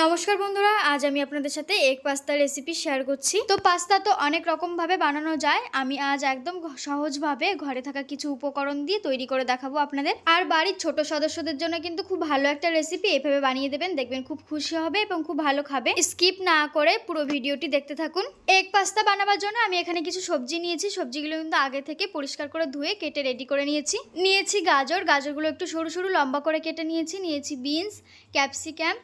নমস্কার বন্ধুরা, আজ আমি আপনাদের সাথে এগ পাস্তা রেসিপি শেয়ার করছি। তো পাস্তা তো অনেক রকম ভাবে বানানো যায়। আমি আজ একদম সহজভাবে ঘরে থাকা কিছু উপকরণ দিয়ে তৈরি করে দেখাবো আপনাদের। আর বাড়ির ছোট সদস্যদের জন্য কিন্তু খুব ভালো একটা রেসিপি। এভাবে বানিয়ে দেবেন, দেখবেন খুব খুশি হবে এবং খুব ভালো খাবে। স্কিপ না করে পুরো ভিডিওটি দেখতে থাকুন। এগ পাস্তা বানাবার জন্য আমি এখানে কিছু সবজি নিয়েছি। সবজিগুলো কিন্তু আগে থেকে পরিষ্কার করে ধুয়ে কেটে রেডি করে নিয়েছি গাজরগুলো একটু সরু সরু লম্বা করে কেটে নিয়েছি বিনস, ক্যাপসিকাম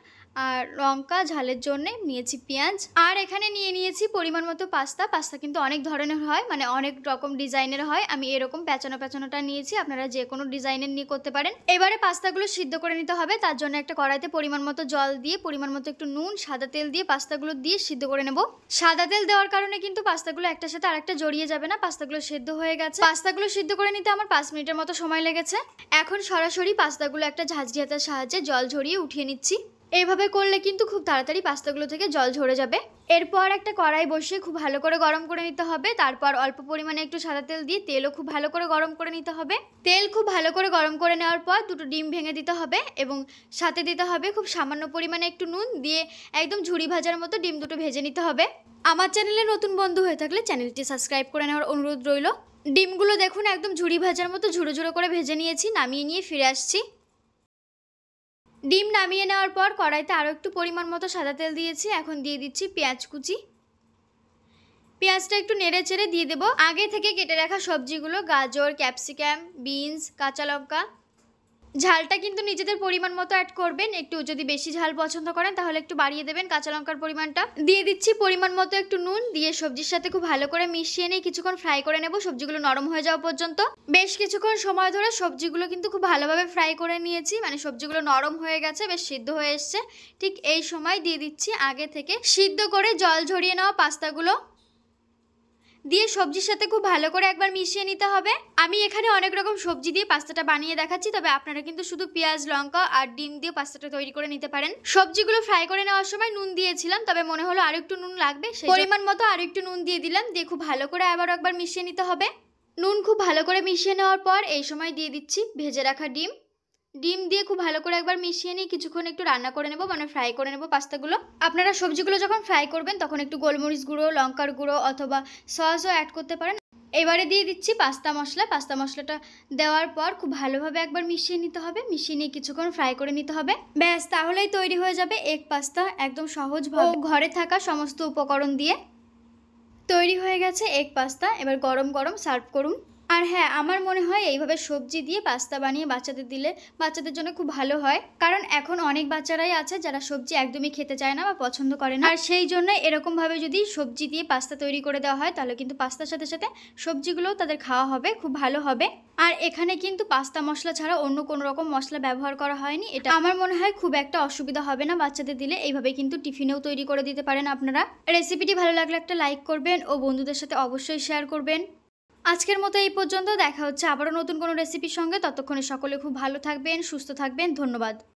আর লঙ্কা, ঝালের জন্য নিয়েছি পেঁয়াজ। আর এখানে নিয়েছি পরিমাণ মতো পাস্তা কিন্তু অনেক ধরনের হয়, মানে অনেক রকম ডিজাইনের হয়। আমি এরকম প্যাঁচানোটা নিয়েছি, আপনারা যে কোনো ডিজাইনের নিয়ে করতে পারেন। এবারে পাস্তাগুলো সিদ্ধ করে নিতে হবে। তার জন্য একটা কড়াইতে পরিমাণ মতো জল দিয়ে, পরিমাণ মতো একটু নুন, সাদা তেল দিয়ে পাস্তাগুলো দিয়ে সিদ্ধ করে নেব। সাদা তেল দেওয়ার কারণে কিন্তু পাস্তাগুলো একটার সাথে আরেকটা জড়িয়ে যাবে না। পাস্তাগুলো সিদ্ধ হয়ে গেছে। পাস্তাগুলো সিদ্ধ করে নিতে আমার 5 মিনিটের মতো সময় লেগেছে। এখন সরাসরি পাস্তাগুলো একটা ঝাঁঝরি হাতার সাহায্যে জল ঝরিয়ে উঠিয়ে নিচ্ছি। এইভাবে করলে কিন্তু খুব তাড়াতাড়ি পাস্তাগুলো থেকে জল ঝরে যাবে। এরপর একটা কড়াই বসিয়ে খুব ভালো করে গরম করে নিতে হবে। তারপর অল্প পরিমাণে একটু সাদা তেল দিয়ে তেলও খুব ভালো করে গরম করে নিতে হবে। তেল খুব ভালো করে গরম করে নেওয়ার পর দুটো ডিম ভেঙে দিতে হবে এবং সাথে দিতে হবে খুব সামান্য পরিমাণে একটু নুন দিয়ে একদম ঝুরি ভাজার মতো ডিম দুটো ভেজে নিতে হবে। আমার চ্যানেলে নতুন বন্ধু হয়ে থাকলে চ্যানেলটি সাবস্ক্রাইব করে নেওয়ার অনুরোধ রইল। ডিমগুলো দেখুন একদম ঝুরি ভাজার মতো ঝুড়ো করে ভেজে নিয়েছি। নামিয়ে নিয়ে ফিরে আসছি। ডিম নামিয়ে নেওয়ার পর কড়াইতে আরও একটু পরিমাণ মতো সাদা তেল দিয়েছি। এখন দিয়ে দিচ্ছি পেঁয়াজ কুচি। পেঁয়াজটা একটু নেড়ে চেড়ে দিয়ে দেবো আগে থেকে কেটে রাখা সবজিগুলো, গাজর, ক্যাপসিকাম, বিনস, কাঁচা লঙ্কা। ঝালটা কিন্তু নিজেদের পরিমাণ মতো অ্যাড করবেন। একটু যদি বেশি ঝাল পছন্দ করেন তাহলে একটু বাড়িয়ে দেবেন কাঁচা লঙ্কার পরিমাণটা। দিয়ে দিচ্ছি পরিমাণ মতো একটু নুন, দিয়ে সবজির সাথে খুব ভালো করে মিশিয়ে নিয়ে কিছুক্ষণ ফ্রাই করে নেব, সবজিগুলো নরম হয়ে যাওয়া পর্যন্ত। বেশ কিছুক্ষণ সময় ধরে সবজিগুলো কিন্তু খুব ভালোভাবে ফ্রাই করে নিয়েছি, মানে সবজিগুলো নরম হয়ে গেছে, বেশ সিদ্ধ হয়ে এসছে। ঠিক এই সময় দিয়ে দিচ্ছি আগে থেকে সিদ্ধ করে জল ঝরিয়ে নেওয়া পাস্তাগুলো দিয়ে সবজির সাথে খুব ভালো করে একবার মিশিয়ে নিতে হবে। আমি এখানে অনেক রকম সবজি দিয়ে পাস্তাটা বানিয়ে দেখাচ্ছি, তবে আপনারা কিন্তু শুধু পেঁয়াজ, লঙ্কা আর ডিম দিয়ে পাস্তাটা তৈরি করে নিতে পারেন। সবজিগুলো ফ্রাই করে নেওয়ার সময় নুন দিয়েছিলাম, তবে মনে হলো আর একটু নুন লাগবে, সেই পরিমাণ মতো আর একটু নুন দিয়ে দিলাম। দিয়ে খুব ভালো করে আবারও একবার মিশিয়ে নিতে হবে। নুন খুব ভালো করে মিশিয়ে নেওয়ার পর এই সময় দিয়ে দিচ্ছি ভেজে রাখা ডিম দিয়ে খুব ভালো করে একবার মিশিয়ে নিয়ে কিছুক্ষণ একটু রান্না করে নেব, মানে ফ্রাই করে নেব পাস্তাগুলো। আপনারা সবজিগুলো যখন ফ্রাই করবেন তখন একটু গোলমরিচ গুঁড়ো, লঙ্কার গুঁড়ো অথবা সসও অ্যাড করতে পারেন। এবারে দিয়ে দিচ্ছি পাস্তা মশলাটা দেওয়ার পর খুব ভালোভাবে একবার মিশিয়ে নিতে হবে। মিশিয়ে নিয়ে কিছুক্ষণ ফ্রাই করে নিতে হবে। ব্যাস, তাহলেই তৈরি হয়ে যাবে এগ পাস্তা। একদম সহজভাবে ঘরে থাকা সমস্ত উপকরণ দিয়ে তৈরি হয়ে গেছে এগ পাস্তা। এবার গরম গরম সার্ভ করুন। আর হ্যাঁ, আমার মনে হয় এইভাবে সবজি দিয়ে পাস্তা বানিয়ে বাচ্চাদের দিলে বাচ্চাদের জন্য খুব ভালো হয়, কারণ এখন অনেক বাচ্চারাই আছে যারা সবজি একদমই খেতে চায় না বা পছন্দ করে না। আর সেই জন্য এরকমভাবে যদি সবজি দিয়ে পাস্তা তৈরি করে দেওয়া হয় তাহলে কিন্তু পাস্তার সাথে সাথে সবজিগুলোও তাদের খাওয়া হবে, খুব ভালো হবে। আর এখানে কিন্তু পাস্তা মশলা ছাড়া অন্য কোনো রকম মশলা ব্যবহার করা হয়নি। এটা আমার মনে হয় খুব একটা অসুবিধা হবে না বাচ্চাদের দিলে। এইভাবে কিন্তু টিফিনেও তৈরি করে দিতে পারেন আপনারা। রেসিপিটি ভালো লাগলে একটা লাইক করবেন ও বন্ধুদের সাথে অবশ্যই শেয়ার করবেন। আজকের মতো এই পর্যন্ত। দেখা হচ্ছে আবারও নতুন কোনো রেসিপির সঙ্গে। ততক্ষণে সকলে খুব ভালো থাকবেন, সুস্থ থাকবেন। ধন্যবাদ।